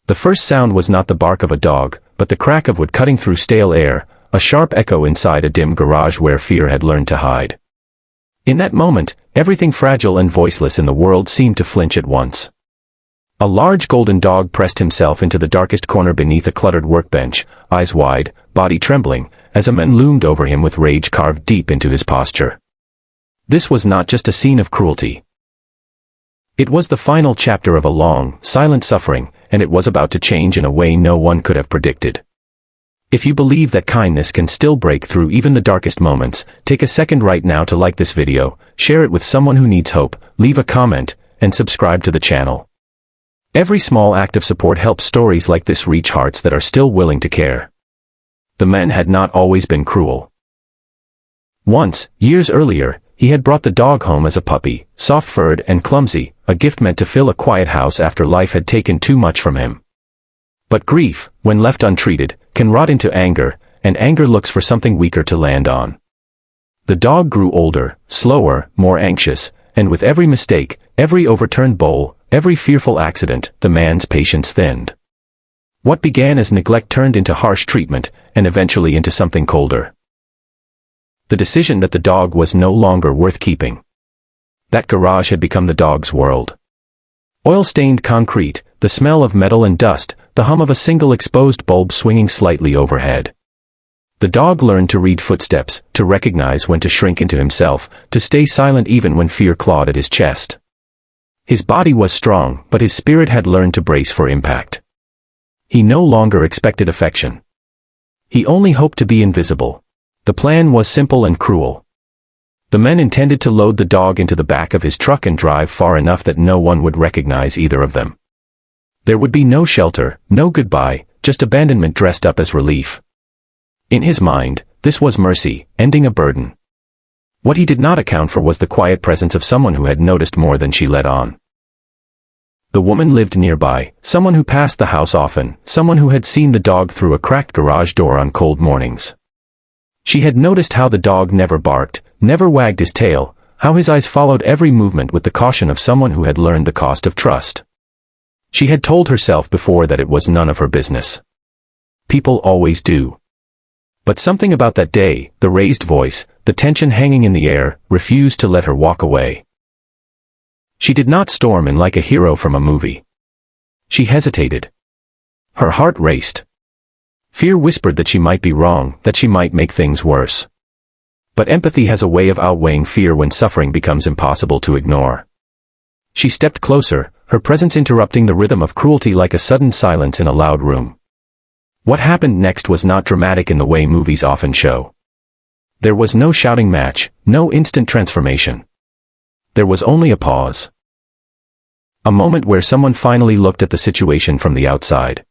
The first sound was not the bark of a dog, but the crack of wood cutting through stale air, a sharp echo inside a dim garage where fear had learned to hide. In that moment, everything fragile and voiceless in the world seemed to flinch at once. A large golden dog pressed himself into the darkest corner beneath a cluttered workbench, eyes wide, body trembling, as a man loomed over him with rage carved deep into his posture. This was not just a scene of cruelty. It was the final chapter of a long, silent suffering, and it was about to change in a way no one could have predicted. If you believe that kindness can still break through even the darkest moments, take a second right now to like this video, share it with someone who needs hope, leave a comment, and subscribe to the channel. Every small act of support helps stories like this reach hearts that are still willing to care. The man had not always been cruel. Once, years earlier, he had brought the dog home as a puppy, soft-furred and clumsy, a gift meant to fill a quiet house after life had taken too much from him. But grief, when left untreated, can rot into anger, and anger looks for something weaker to land on. The dog grew older, slower, more anxious, and with every mistake, every overturned bowl, every fearful accident, the man's patience thinned. What began as neglect turned into harsh treatment, and eventually into something colder. The decision that the dog was no longer worth keeping. That garage had become the dog's world. Oil-stained concrete, the smell of metal and dust, the hum of a single exposed bulb swinging slightly overhead. The dog learned to read footsteps, to recognize when to shrink into himself, to stay silent even when fear clawed at his chest. His body was strong, but his spirit had learned to brace for impact. He no longer expected affection. He only hoped to be invisible. The plan was simple and cruel. The men intended to load the dog into the back of his truck and drive far enough that no one would recognize either of them. There would be no shelter, no goodbye, just abandonment dressed up as relief. In his mind, this was mercy, ending a burden. What he did not account for was the quiet presence of someone who had noticed more than she let on. The woman lived nearby, someone who passed the house often, someone who had seen the dog through a cracked garage door on cold mornings. She had noticed how the dog never barked, never wagged his tail, how his eyes followed every movement with the caution of someone who had learned the cost of trust. She had told herself before that it was none of her business. People always do. But something about that day, the raised voice, the tension hanging in the air, refused to let her walk away. She did not storm in like a hero from a movie. She hesitated. Her heart raced. Fear whispered that she might be wrong, that she might make things worse. But empathy has a way of outweighing fear when suffering becomes impossible to ignore. She stepped closer, her presence interrupting the rhythm of cruelty like a sudden silence in a loud room. What happened next was not dramatic in the way movies often show. There was no shouting match, no instant transformation. There was only a pause. A moment where someone finally looked at the situation from the outside.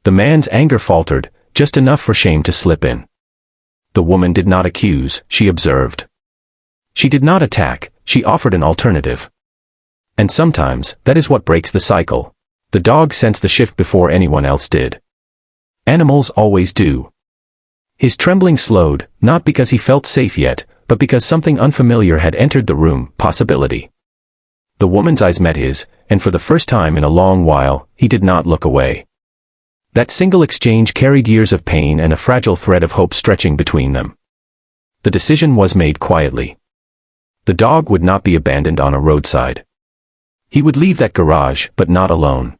The man's anger faltered, just enough for shame to slip in. The woman did not accuse, she observed. She did not attack, she offered an alternative. And sometimes, that is what breaks the cycle. The dog sensed the shift before anyone else did. Animals always do. His trembling slowed, not because he felt safe yet, but because something unfamiliar had entered the room, possibility. The woman's eyes met his, and for the first time in a long while, he did not look away. That single exchange carried years of pain and a fragile thread of hope stretching between them. The decision was made quietly. The dog would not be abandoned on a roadside. He would leave that garage, but not alone.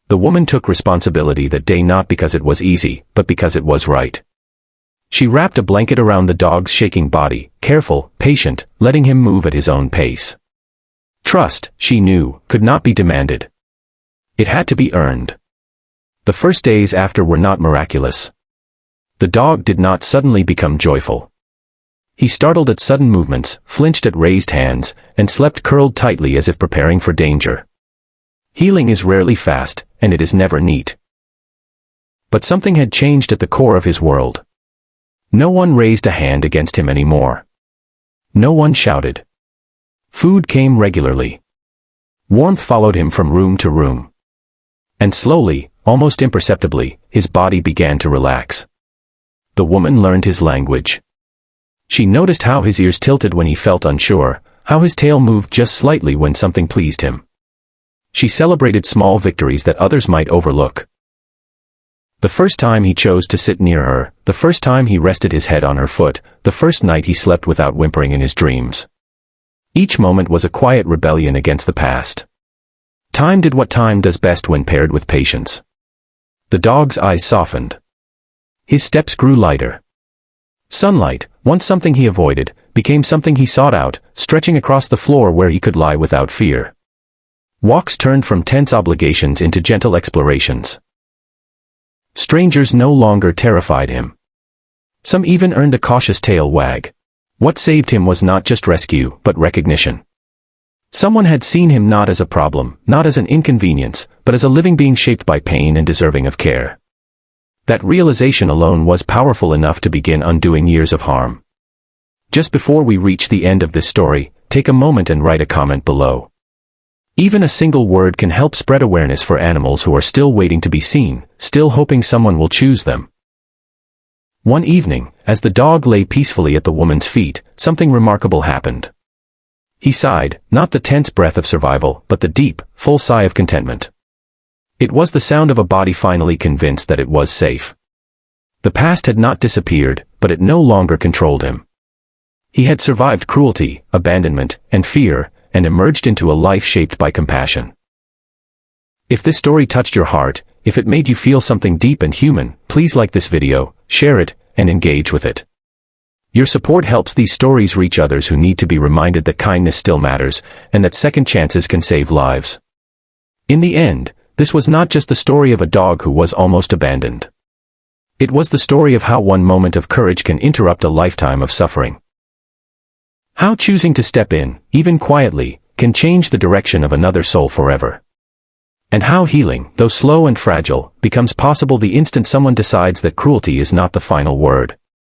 The woman took responsibility that day not because it was easy, but because it was right. She wrapped a blanket around the dog's shaking body, careful, patient, letting him move at his own pace. Trust, she knew, could not be demanded. It had to be earned. The first days after were not miraculous. The dog did not suddenly become joyful. He startled at sudden movements, flinched at raised hands, and slept curled tightly as if preparing for danger. Healing is rarely fast, and it is never neat. But something had changed at the core of his world. No one raised a hand against him anymore. No one shouted. Food came regularly. Warmth followed him from room to room. And slowly, almost imperceptibly, his body began to relax. The woman learned his language. She noticed how his ears tilted when he felt unsure, how his tail moved just slightly when something pleased him. She celebrated small victories that others might overlook. The first time he chose to sit near her, the first time he rested his head on her foot, the first night he slept without whimpering in his dreams. Each moment was a quiet rebellion against the past. Time did what time does best when paired with patience. The dog's eyes softened. His steps grew lighter. Sunlight, once something he avoided, became something he sought out, stretching across the floor where he could lie without fear. Walks turned from tense obligations into gentle explorations. Strangers no longer terrified him. Some even earned a cautious tail wag. What saved him was not just rescue, but recognition. Someone had seen him not as a problem, not as an inconvenience, but as a living being shaped by pain and deserving of care. That realization alone was powerful enough to begin undoing years of harm. Just before we reach the end of this story, take a moment and write a comment below. Even a single word can help spread awareness for animals who are still waiting to be seen, still hoping someone will choose them. One evening, as the dog lay peacefully at the woman's feet, something remarkable happened. He sighed, not the tense breath of survival, but the deep, full sigh of contentment. It was the sound of a body finally convinced that it was safe. The past had not disappeared, but it no longer controlled him. He had survived cruelty, abandonment, and fear, and emerged into a life shaped by compassion. If this story touched your heart, if it made you feel something deep and human, please like this video, share it, and engage with it. Your support helps these stories reach others who need to be reminded that kindness still matters, and that second chances can save lives. In the end, this was not just the story of a dog who was almost abandoned. It was the story of how one moment of courage can interrupt a lifetime of suffering. How choosing to step in, even quietly, can change the direction of another soul forever. And how healing, though slow and fragile, becomes possible the instant someone decides that cruelty is not the final word.